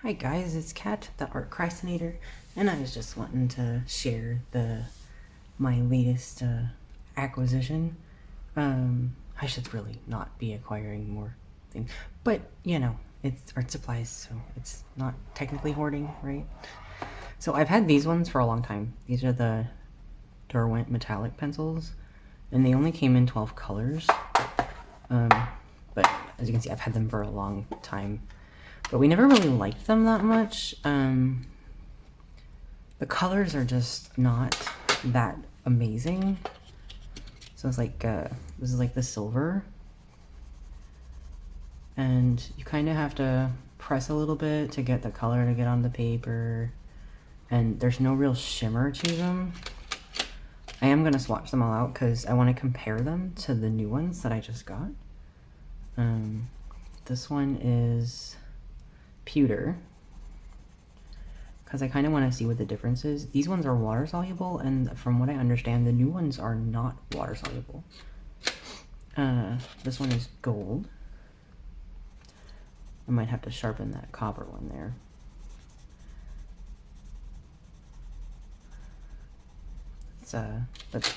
Hi guys, it's Kat, the art procrastinator, and I was just wanting to share my latest acquisition. I should really not be acquiring more things, but you know, it's art supplies, so it's not technically hoarding, right? So I've had these ones for a long time. These are the Derwent Metallic Pencils, and they only came in 12 colors. But as you can see, I've had them for a long time. But we never really liked them that much. The colors are just not that amazing. So it's like, this is like the silver. And you kind of have to press a little bit to get the color to get on the paper. And there's no real shimmer to them. I am going to swatch them all out because I want to compare them to the new ones that I just got. This one is pewter, because I kind of want to see what the difference is. These ones are water soluble, and from what I understand, the new ones are not water soluble. This one is gold. I might have to sharpen that copper one there. But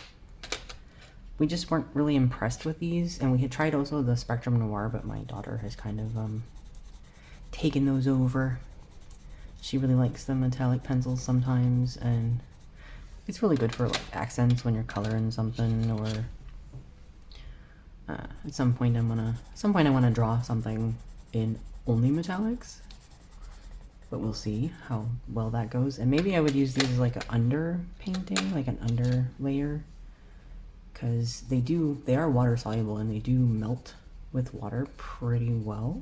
we just weren't really impressed with these, and we had tried also the Spectrum Noir, but my daughter has kind of taken those over. She really likes the metallic pencils sometimes, and it's really good for like accents when you're coloring something, or at some point I wanna draw something in only metallics. But we'll see how well that goes. And maybe I would use these as like an under painting, like an under layer, because they are water soluble and they do melt with water pretty well.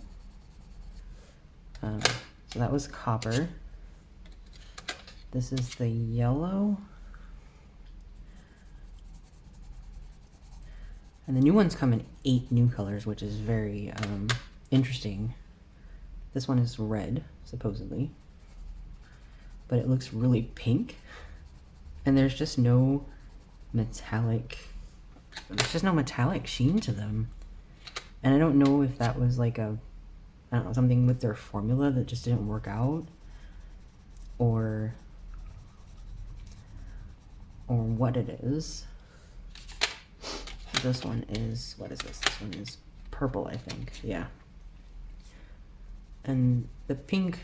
So that was copper. This is the yellow. And the new ones come in 8 new colors, which is very interesting. This one is red, supposedly. But it looks really pink. And there's just no metallic sheen to them. And I don't know if that was like something with their formula that just didn't work out, or what it is. This one is, what is this? This one is purple, I think. Yeah. And the pink,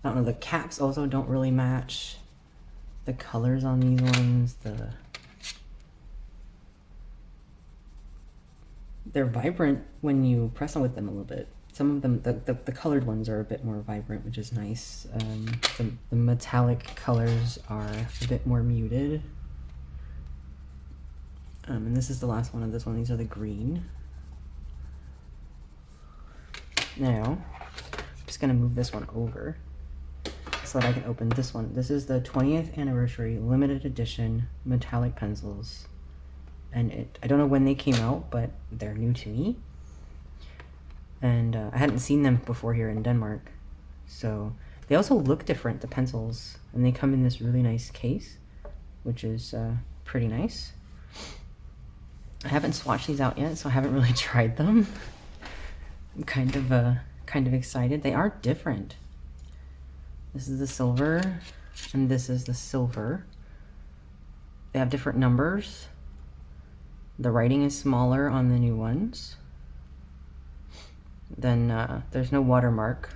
I don't know, the caps also don't really match the colors on these ones. They're vibrant when you press on with them a little bit. Some of them, the colored ones are a bit more vibrant, which is nice. The metallic colors are a bit more muted. And this is the last one of this one. These are the green. Now, I'm just gonna move this one over so that I can open this one. This is the 20th anniversary limited edition metallic pencils. And I don't know when they came out, but they're new to me. And I hadn't seen them before here in Denmark. So they also look different, the pencils. And they come in this really nice case, which is pretty nice. I haven't swatched these out yet, so I haven't really tried them. I'm kind of excited. They are different. This is the silver, and this is the silver. They have different numbers. The writing is smaller on the new ones. Then there's no watermark.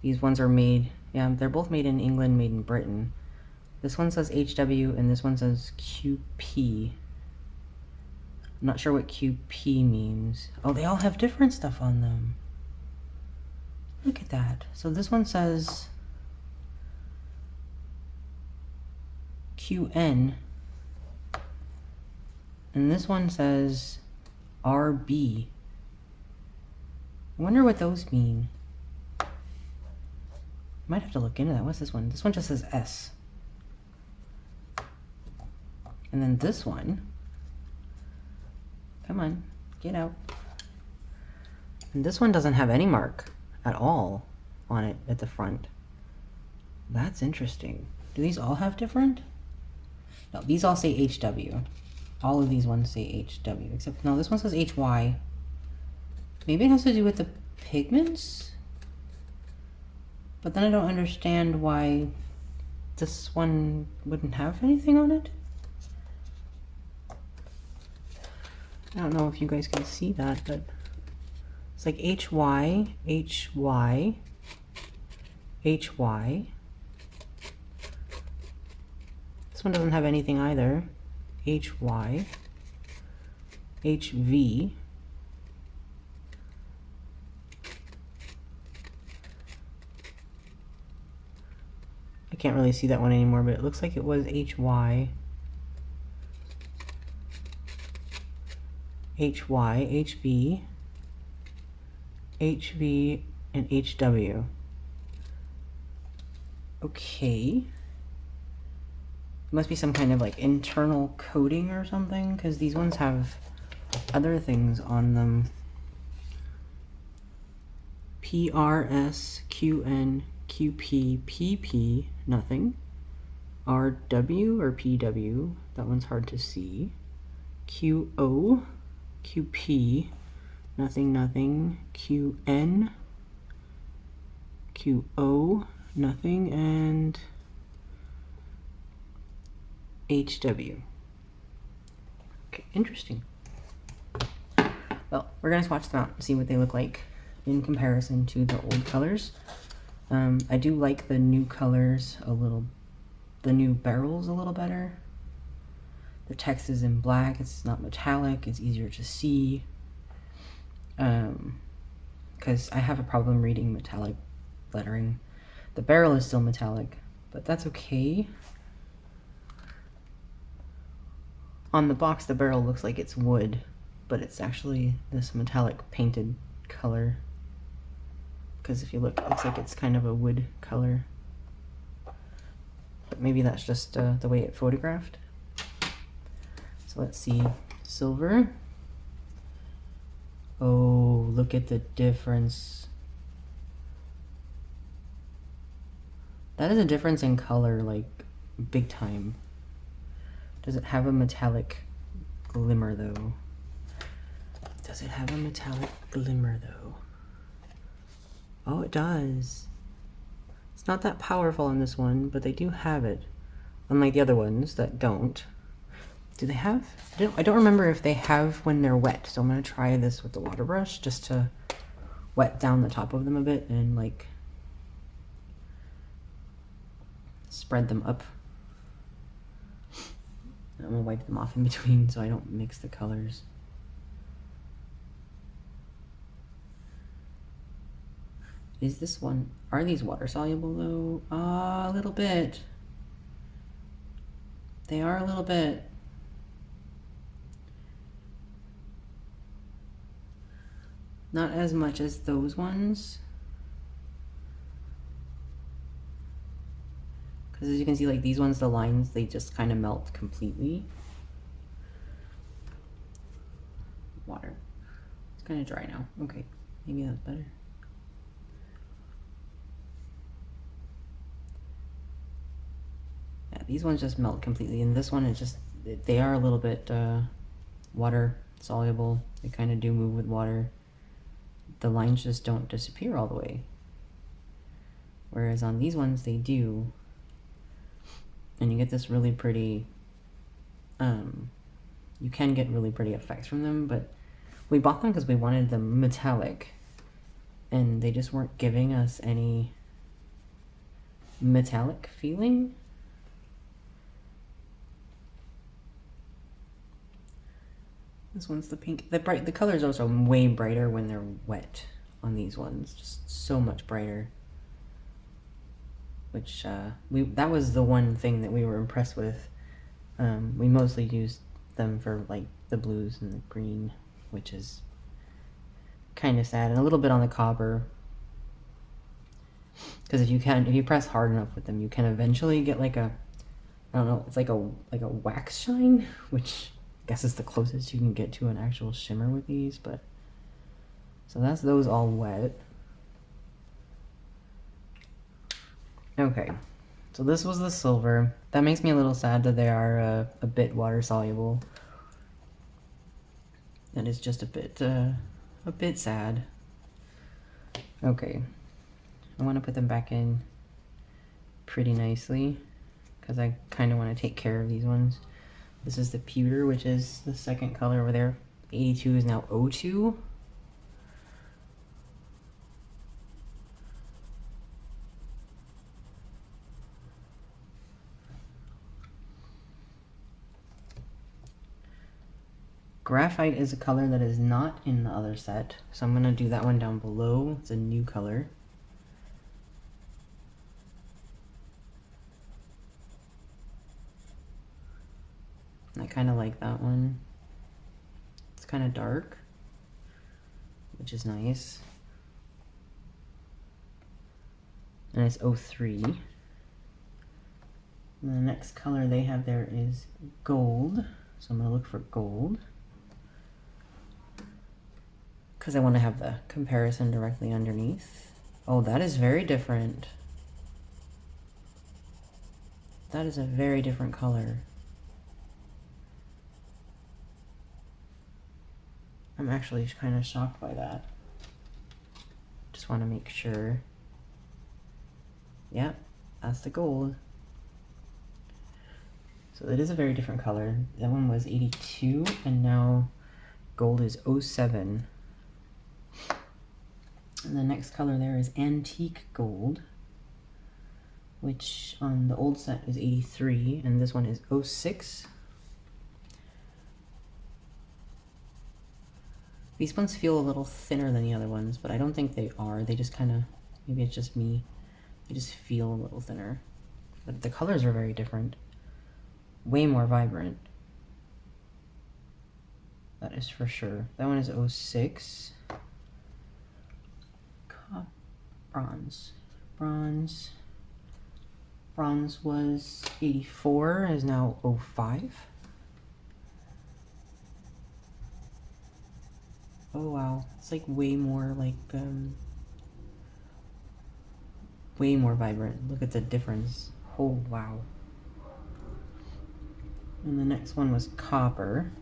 These ones are made, yeah, they're both made in England, made in Britain. This one says HW, and this one says QP. I'm not sure what QP means. Oh, they all have different stuff on them. Look at that. So this one says QN. And this one says RB. I wonder what those mean. Might have to look into that. What's this one? This one just says S. And then this one, come on, get out. And this one doesn't have any mark at all on it at the front. That's interesting. Do these all have different? No, these all say HW. All of these ones say HW, except no, this one says HY. Maybe it has to do with the pigments? But then I don't understand why this one wouldn't have anything on it. I don't know if you guys can see that, but it's like HY, HY, HY. This one doesn't have anything either. HY, HV. I can't really see that one anymore, but it looks like it was HY, HY, HV, HV, and HW. Okay. Must be some kind of like internal coating or something, because these ones have other things on them. PRS, QN, QP, PP, nothing. RW or PW, that one's hard to see. QO, QP, nothing, nothing. QN, QO, nothing, and HW. Okay, interesting. Well, we're gonna swatch them out and see what they look like in comparison to the old colors. I do like the new colors a little, the new barrels a little better. The text is in black, it's not metallic, it's easier to see. Because I have a problem reading metallic lettering. The barrel is still metallic, but that's okay. On the box, the barrel looks like it's wood, but it's actually this metallic painted color. Because if you look, it looks like it's kind of a wood color. But maybe that's just the way it photographed. So let's see. Silver. Oh, look at the difference. That is a difference in color, like, big time. Does it have a metallic glimmer, though? Does it have a metallic glimmer, though? Oh, it does. It's not that powerful on this one, but they do have it. Unlike the other ones that don't. Do they have? I don't remember if they have when they're wet, so I'm going to try this with the water brush just to wet down the top of them a bit and, like, spread them up. I'm going to wipe them off in between so I don't mix the colors. Is this one, are these water soluble though? A little bit. They are a little bit. Not as much as those ones. Because as you can see, like these ones, the lines, they just kind of melt completely. Water. It's kind of dry now. Okay, maybe that's better. Yeah, these ones just melt completely, and this one is just, they are a little bit water soluble. They kind of do move with water. The lines just don't disappear all the way. Whereas on these ones, they do. And you get this really pretty, you can get really pretty effects from them, but we bought them because we wanted them metallic, and they just weren't giving us any metallic feeling. This one's the pink. The colors are also way brighter when they're wet on these ones, just so much brighter. Which that was the one thing that we were impressed with. We mostly used them for like the blues and the green, which is kind of sad, and a little bit on the copper. Because if you press hard enough with them, you can eventually get like a, I don't know, it's like a wax shine, which I guess is the closest you can get to an actual shimmer with these. But so that's those all wet. Okay, so this was the silver. That makes me a little sad that they are a bit water soluble. That is just a bit sad. Okay, I want to put them back in pretty nicely because I kind of want to take care of these ones. This is the pewter, which is the second color over there. 82 is now O2. Graphite is a color that is not in the other set, so I'm going to do that one down below. It's a new color. I kind of like that one. It's kind of dark, which is nice. And it's 03. And the next color they have there is gold, so I'm going to look for gold, because I want to have the comparison directly underneath. Oh, that is very different. That is a very different color. I'm actually kind of shocked by that. Just want to make sure. Yep, that's the gold. So it is a very different color. That one was 82, and now gold is 07. And the next color there is antique gold, which on the old set is 83, and this one is 06. These ones feel a little thinner than the other ones, but I don't think they are. They just kind of, maybe it's just me, they just feel a little thinner. But the colors are very different. Way more vibrant. That is for sure. That one is 06. Bronze. Bronze was 84, is now 05. Oh wow, it's like way more vibrant. Look at the difference. Oh wow. And the next one was copper.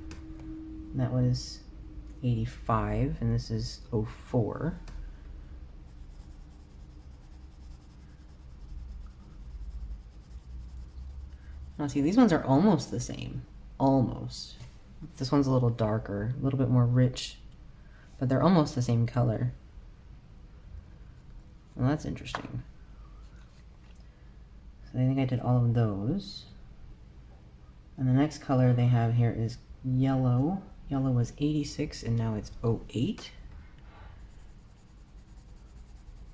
That was 85, and this is 04. Now see, these ones are almost the same. Almost. This one's a little darker, a little bit more rich, but they're almost the same color. Well, that's interesting. So I think I did all of those. And the next color they have here is yellow. Yellow was 86, and now it's 08.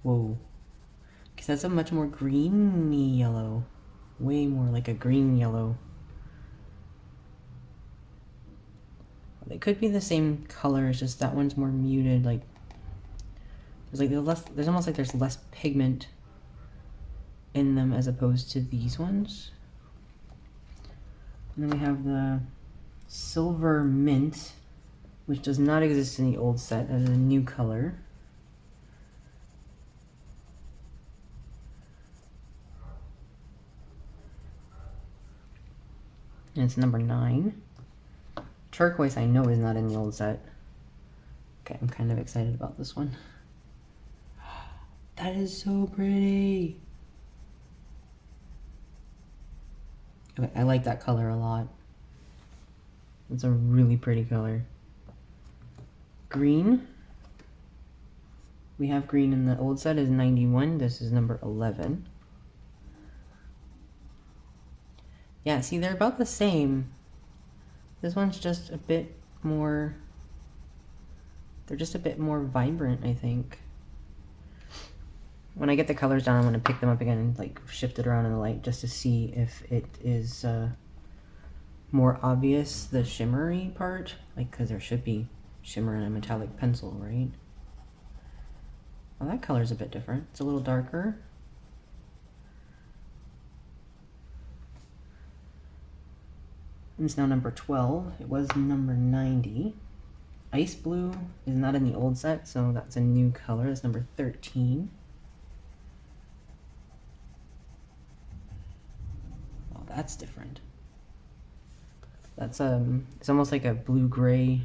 Whoa. Because that's a much more greeny yellow. Way more like a green yellow. They could be the same color, it's just that one's more muted. Like there's almost like there's less pigment in them as opposed to these ones. And then we have the silver mint, which does not exist in the old set. That is a new color. And it's number 9. Turquoise I know is not in the old set. Okay, I'm kind of excited about this one. That is so pretty. Okay, I like that color a lot. It's a really pretty color. Green. We have green in the old set is 91. This is number 11. Yeah, see, they're about the same. This one's just a bit more, they're just a bit more vibrant, I think. When I get the colors down, I'm going to pick them up again and like shift it around in the light just to see if it is more obvious, the shimmery part. Like, because there should be shimmer in a metallic pencil, right? Well, that color's a bit different. It's a little darker. It's now number 12. It was number 90. Ice blue is not in the old set, so that's a new color. That's number 13. Oh, that's different. That's it's almost like a blue-gray.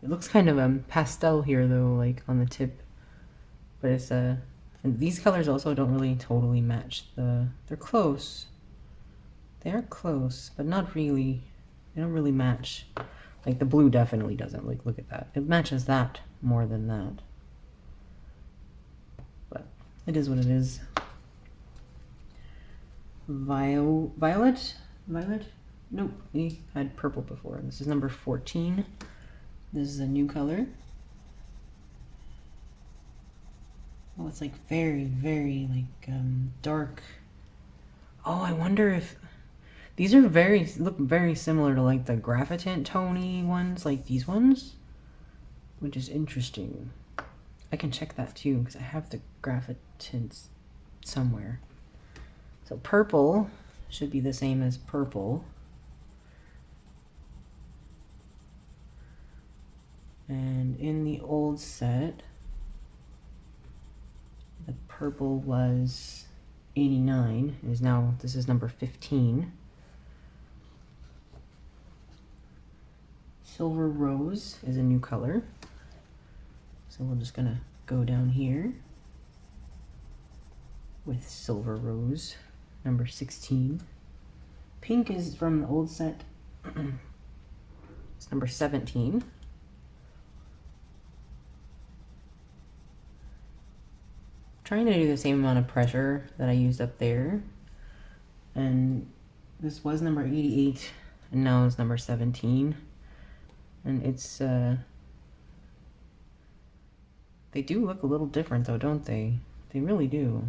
It looks kind of pastel here though, like on the tip. But it's and these colors also don't really totally match they're close. They are close, but not really. They don't really match. Like the blue definitely doesn't. Like look at that. It matches that more than that. But it is what it is. Violet? Nope, we had purple before. This is number 14. This is a new color. Oh, it's like very, very like dark. Oh, I wonder if these are look very similar to like the Graphitant Tony ones, like these ones, which is interesting. I can check that too because I have the Graphitints somewhere. So purple should be the same as purple. And in the old set, the purple was 89. This is number 15. Silver Rose is a new color. So we're just gonna go down here with Silver Rose, number 16. Pink is from the old set. It's number 17. Trying to do the same amount of pressure that I used up there. And this was number 88, and now it's number 17. And it's, they do look a little different though, don't they? They really do.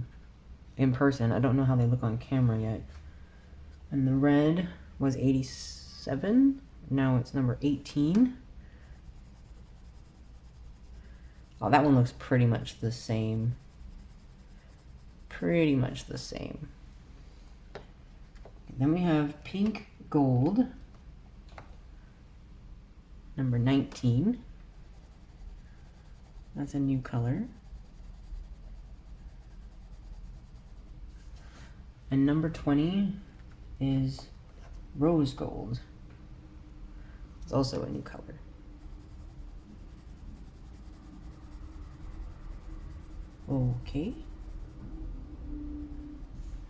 In person, I don't know how they look on camera yet. And the red was 87, now it's number 18. Oh, that one looks pretty much the same. Pretty much the same. Then we have pink gold, number 19. That's a new color. And number 20 is rose gold. It's also a new color. Okay.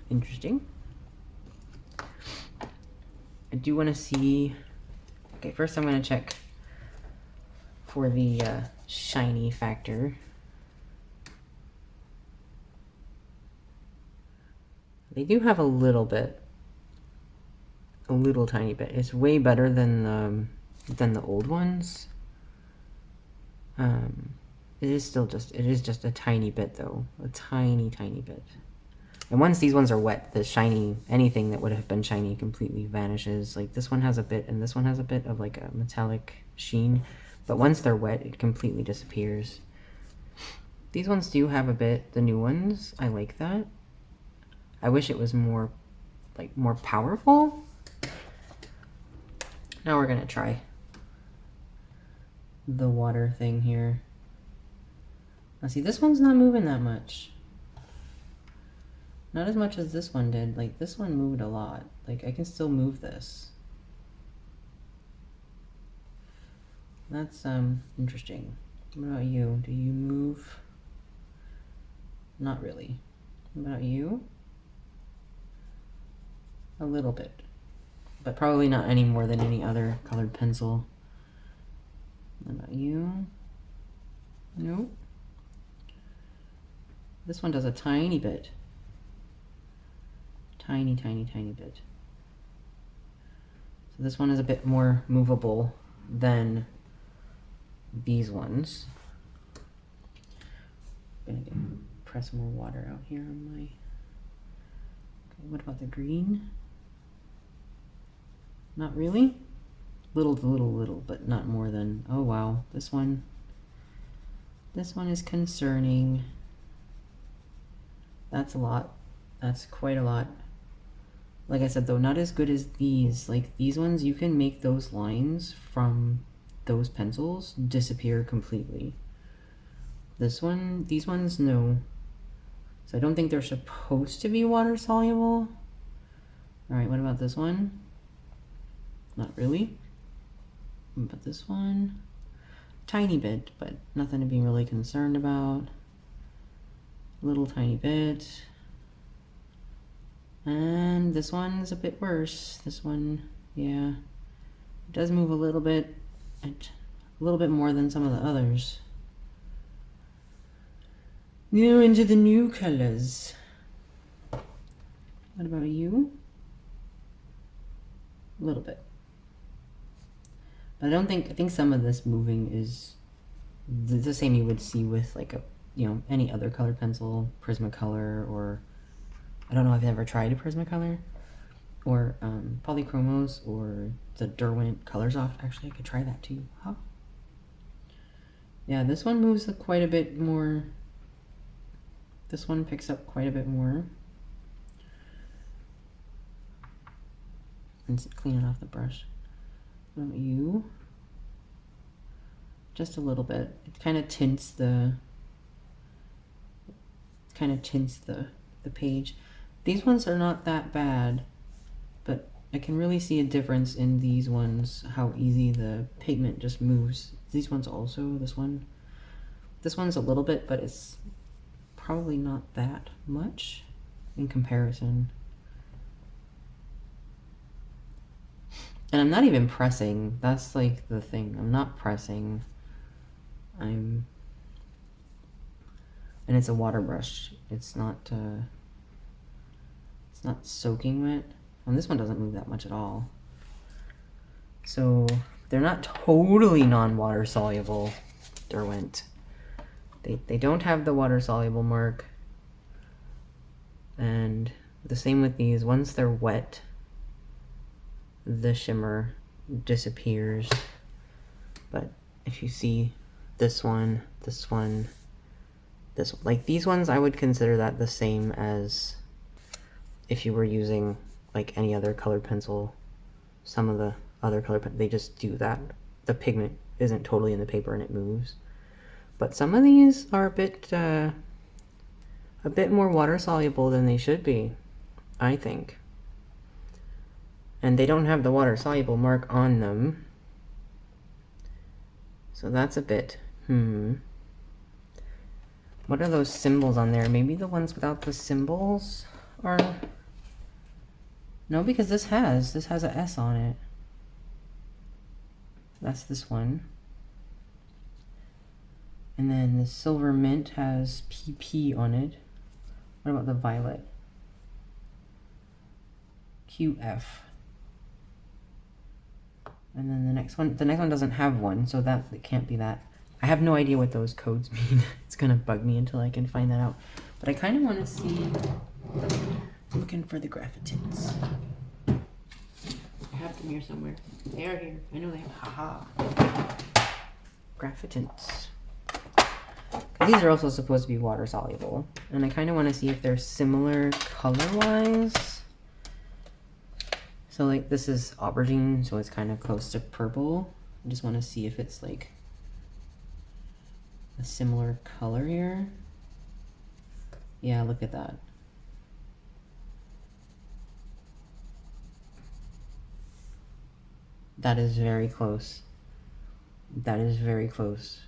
Interesting. I do want to see. Okay, first I'm going to check for the shiny factor. They do have a little bit, a little tiny bit. It's way better than the old ones. It is just a tiny bit though, a tiny bit. And once these ones are wet, the shiny, anything that would have been shiny completely vanishes. Like this one has a bit, and this one has a bit of like a metallic sheen. But once they're wet, it completely disappears. These ones do have a bit, the new ones. I like that. I wish it was more powerful. Now we're gonna try the water thing here. Now see, this one's not moving that much. Not as much as this one did. Like, this one moved a lot. Like, I can still move this. That's, interesting. What about you? Do you move? Not really. What about you? A little bit. But probably not any more than any other colored pencil. What about you? Nope. This one does a tiny bit. Tiny bit. So this one is a bit more movable than these ones. I'm gonna press more water out here on my. Okay, what about the green? Not really. Little, but not more than. Oh wow, this one is concerning. That's a lot. That's quite a lot. Like I said though, not as good as these. Like these ones, you can make those lines from those pencils disappear completely. These ones, no. So I don't think they're supposed to be water soluble. Alright, what about this one? Not really. But this one, tiny bit, but nothing to be really concerned about. little tiny bit. And this one's a bit worse. This one, yeah, it does move a little bit more than some of the others. Now into the new colors. What about you? A little bit. But I think some of this moving is the same you would see with like a, any other colored pencil, Prismacolor, or I don't know if I've ever tried a Prismacolor, or Polychromos, or the Derwent Colors Off. Actually, I could try that too. Huh? Yeah, this one moves quite a bit more. This one picks up quite a bit more. And clean it off the brush. What about you? Just a little bit. It kind of tints the page. These ones are not that bad, but I can really see a difference in these ones, how easy the pigment just moves. These ones also, this one's a little bit, but it's probably not that much in comparison. And I'm not even pressing. That's like the thing. I'm not pressing. And it's a water brush. It's not soaking wet. And this one doesn't move that much at all. So they're not totally non-water soluble, Derwent. They don't have the water soluble mark. And the same with these. Once they're wet, the shimmer disappears. But if you see this one, like these ones, I would consider that the same as if you were using like any other colored pencil. Some of the other colored pencils, they just do that. The pigment isn't totally in the paper and it moves. But some of these are a bit more water soluble than they should be, I think. And they don't have the water soluble mark on them. So that's a bit, What are those symbols on there? Maybe the ones without the symbols are... No, because this has an S on it. That's this one. And then the silver mint has PP on it. What about the violet? QF. And then the next one doesn't have one, so that it can't be that. I have no idea what those codes mean. It's gonna bug me until I can find that out. But I kind of want to see. I'm looking for the graphitins. I have them here somewhere. They are here. I know they are. Haha. Graphitins. These are also supposed to be water soluble, and I kind of want to see if they're similar color-wise. So like this is aubergine, so it's kind of close to purple. I just want to see if it's like a similar color here. Yeah, look at that. That is very close. That is very close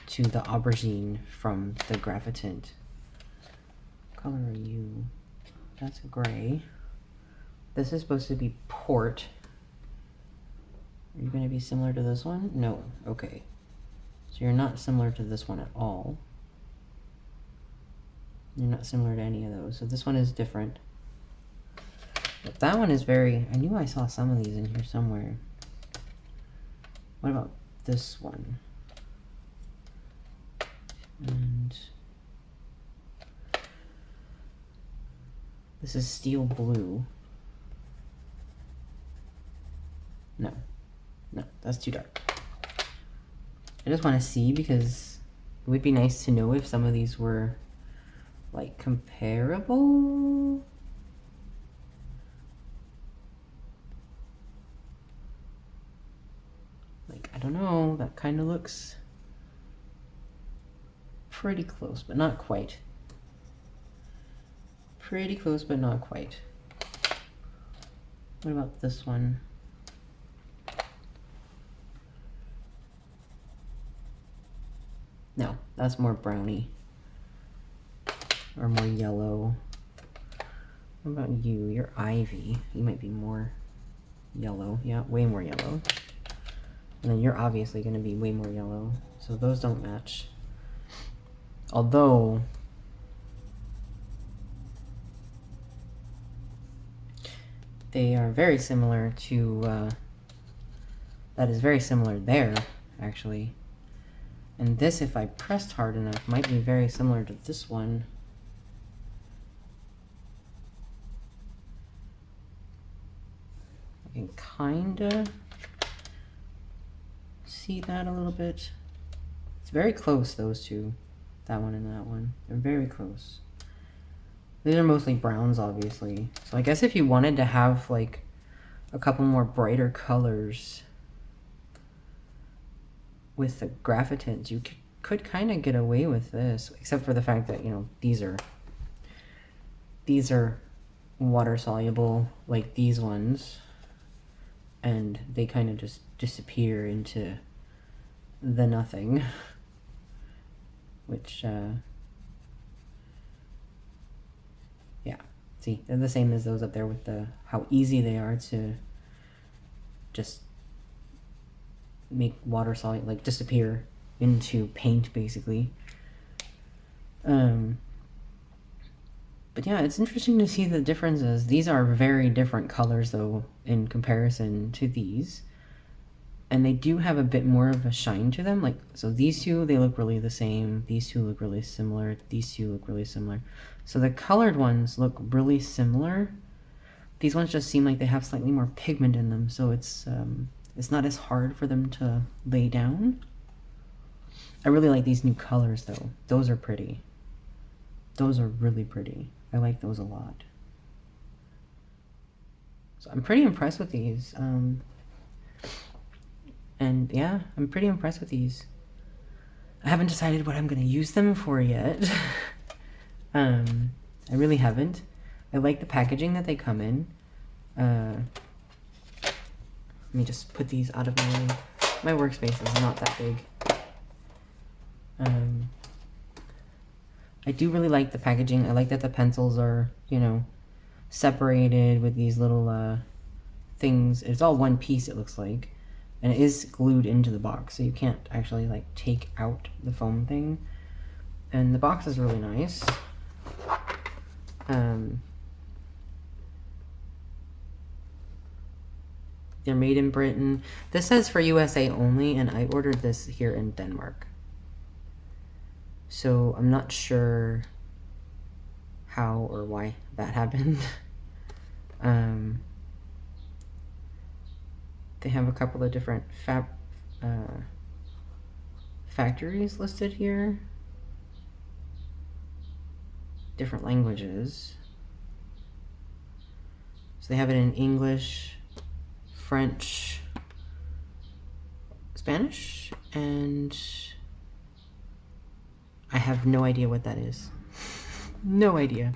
to the aubergine from the graphitint. What color are you? That's a gray. This is supposed to be port. Are you going to be similar to this one? No. Okay. So you're not similar to this one at all. You're not similar to any of those. So this one is different. But that one is very... I knew I saw some of these in here somewhere. What about this one? And this is steel blue. No, that's too dark. I just want to see because it would be nice to know if some of these were like comparable. Like, I don't know, that kind of looks pretty close, but not quite. Pretty close, but not quite. What about this one? No, that's more browny. are more yellow. What about you? You're Ivy. You might be more yellow. Yeah, way more yellow. And then you're obviously going to be way more yellow. So those don't match. Although they are very similar to, that is very similar there, actually. And this, if I pressed hard enough, might be very similar to this one. I can kinda see that a little bit. It's very close, those two. That one and that one. They're very close. These are mostly browns, obviously. So I guess if you wanted to have, like, a couple more brighter colors with the graphitints, you could kind of get away with this, except for the fact that, you know, these are water soluble, like these ones, and they kind of just disappear into the nothing, which yeah, see, they're the same as those up there with the how easy they are to just make water soluble, like disappear into paint, basically. But yeah, it's interesting to see the differences. These are very different colors, though, in comparison to these. And they do have a bit more of a shine to them. Like, so these two, they look really the same. These two look really similar. These two look really similar. So the colored ones look really similar. These ones just seem like they have slightly more pigment in them, so it's not as hard for them to lay down. I really like these new colors, though. Those are pretty. Those are really pretty. I like those a lot. So I'm pretty impressed with these. And yeah, I'm pretty impressed with these. I haven't decided what I'm going to use them for yet. I really haven't. I like the packaging that they come in. Let me just put these out of my way. My workspace is not that big. I do really like the packaging. I like that the pencils are, you know, separated with these little things. It's all one piece, it looks like. And it is glued into the box, so you can't actually, like, take out the foam thing. And the box is really nice. They're made in Britain. This says for USA only, and I ordered this here in Denmark. So I'm not sure how or why that happened. They have a couple of different factories listed here. Different languages. So they have it in English, French, Spanish, and I have no idea what that is. No idea.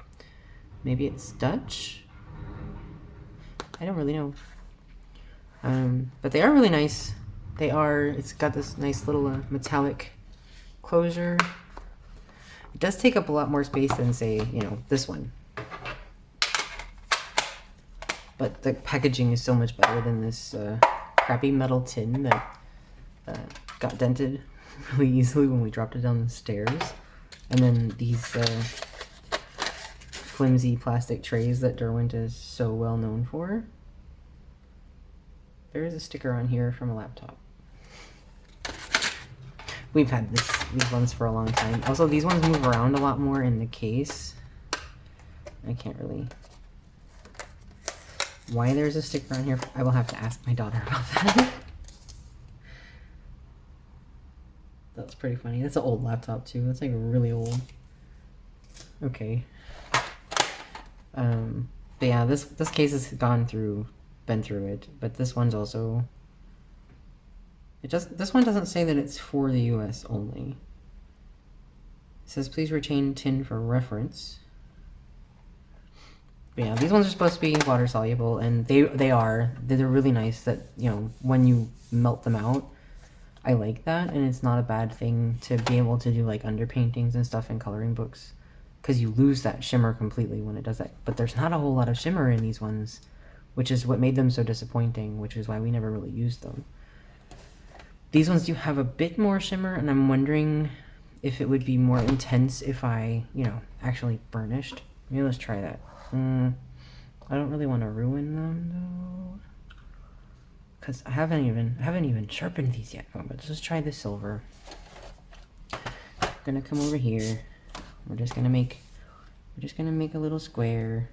Maybe it's Dutch? I don't really know. But they are really nice. They are, it's got this nice little metallic closure. It does take up a lot more space than, say, you know, this one. But the packaging is so much better than this crappy metal tin that got dented really easily when we dropped it down the stairs. And then these flimsy plastic trays that Derwent is so well known for. There is a sticker on here from a laptop. We've had these ones for a long time. Also, these ones move around a lot more in the case. I can't really... Why there's a sticker on here, I will have to ask my daughter about that. That's pretty funny. That's an old laptop too. That's like really old. Okay. But yeah, this case has been through it, but this one's also... This one doesn't say that it's for the US only. It says please retain tin for reference. But yeah, these ones are supposed to be water soluble, and they are. They're really nice that, you know, when you melt them out, I like that, and it's not a bad thing to be able to do like underpaintings and stuff in coloring books, because you lose that shimmer completely when it does that. But there's not a whole lot of shimmer in these ones, which is what made them so disappointing, which is why we never really used them. These ones do have a bit more shimmer, and I'm wondering if it would be more intense if I, you know, actually burnished. Maybe let's try that. I don't really want to ruin them though, because I haven't even sharpened these yet. Oh, but let's just try the silver. I'm gonna come over here. We're just gonna make a little square.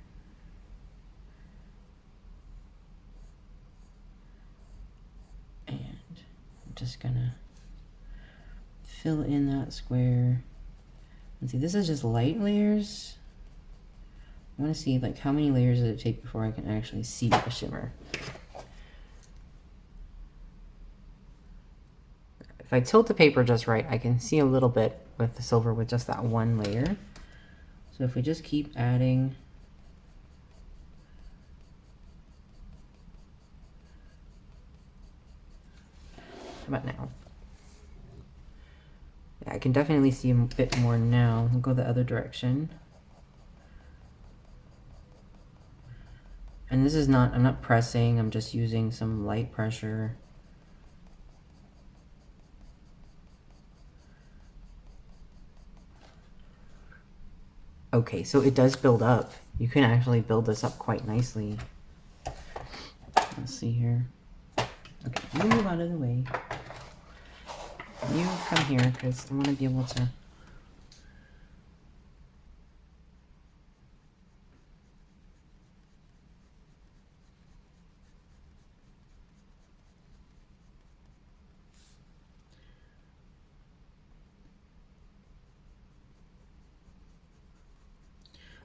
And I'm just gonna fill in that square. And see, this is just light layers. I want to see like how many layers does it take before I can actually see the shimmer. If I tilt the paper just right, I can see a little bit with the silver with just that one layer. So if we just keep adding, how about now? Yeah, I can definitely see a bit more now. We'll go the other direction. And this is not, I'm not pressing, I'm just using some light pressure. Okay, so it does build up. You can actually build this up quite nicely. Let's see here. Okay, you move out of the way. You come here, because I want to be able to...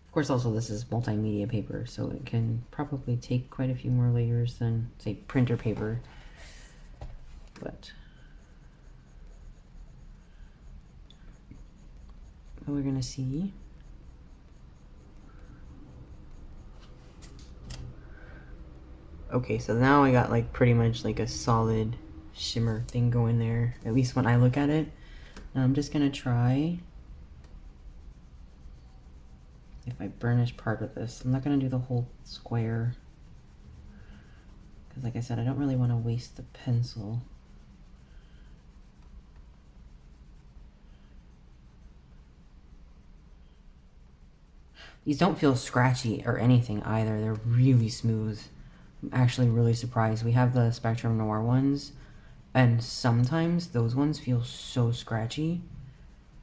Of course, also this is multimedia paper, so it can probably take quite a few more layers than, say, printer paper. But we're gonna see. Okay, so now I got like pretty much like a solid shimmer thing going there, at least when I look at it. Now I'm just gonna try if I burnish part of this. I'm not gonna do the whole square, because like I said, I don't really want to waste the pencil. These don't feel scratchy or anything either. They're really smooth. I'm actually really surprised. We have the Spectrum Noir ones, and sometimes those ones feel so scratchy,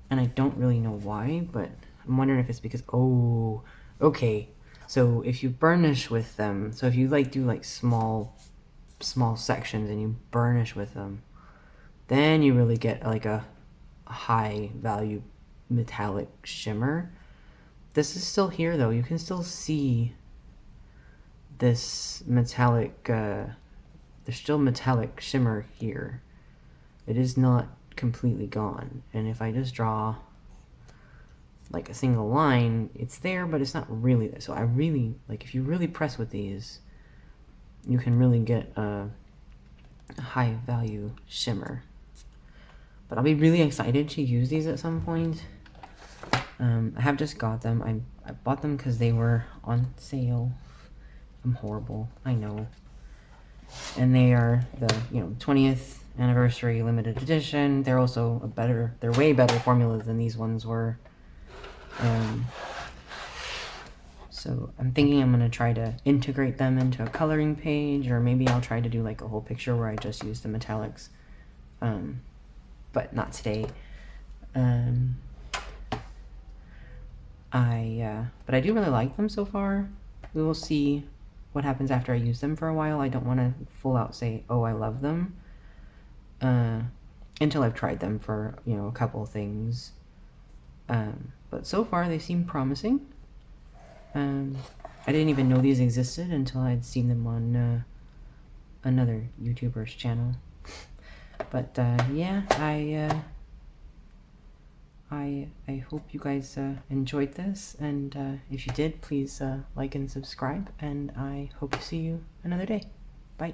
and I don't really know why, but I'm wondering if it's because, oh, okay. So if you burnish with them, so if you like do like small sections and you burnish with them, then you really get like a high value metallic shimmer. This is still here though. You can still see this metallic, there's still metallic shimmer here. It is not completely gone. And if I just draw like a single line, it's there, but it's not really there. So I really, like, if you really press with these, you can really get a high value shimmer. But I'll be really excited to use these at some point. I have just got them. I bought them because they were on sale. I'm horrible, I know. And they are the 20th anniversary limited edition. They're also they're way better formulas than these ones were. So I'm thinking I'm gonna try to integrate them into a coloring page, or maybe I'll try to do like a whole picture where I just use the metallics. But not today. But I do really like them so far. We will see what happens after I use them for a while. I don't want to full out say, oh, I love them, until I've tried them for, a couple things. But so far they seem promising. I didn't even know these existed until I'd seen them on another YouTuber's channel. But yeah, I hope you guys enjoyed this, and if you did, please like and subscribe, and I hope to see you another day. Bye.